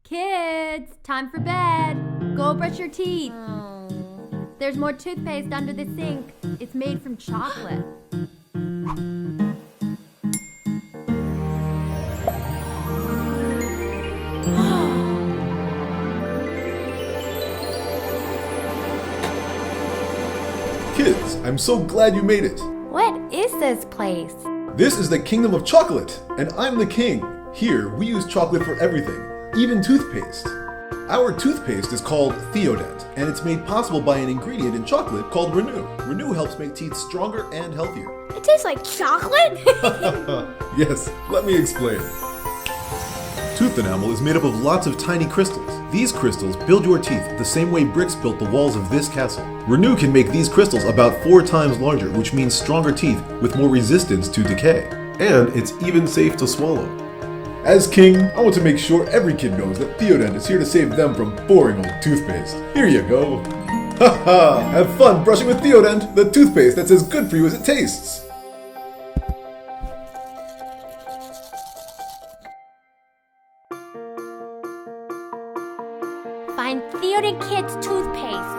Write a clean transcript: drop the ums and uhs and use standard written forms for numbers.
Kids, time for bed. Go brush your teeth. There's more toothpaste under the sink. It's made from chocolate. Kids, I'm so glad you made it. What is this place? This is the kingdom of chocolate, and I'm the king. Here, we use chocolate for everything, even toothpaste. Our toothpaste is called Theodent, and it's made possible by an ingredient in chocolate called Renew. Renew helps make teeth stronger and healthier. It tastes like chocolate? Yes, let me explain. Tooth enamel is made up of lots of tiny crystals. These crystals build your teeth the same way bricks built the walls of this castle. Renew can make these crystals about 4 times larger, which means stronger teeth with more resistance to decay. And it's even safe to swallow. As king, I want to make sure every kid knows that Theodent is here to save them from boring old toothpaste. Here you go. Haha! Have fun brushing with Theodent, the toothpaste that's as good for you as it tastes. Find Theodent Kids toothpaste.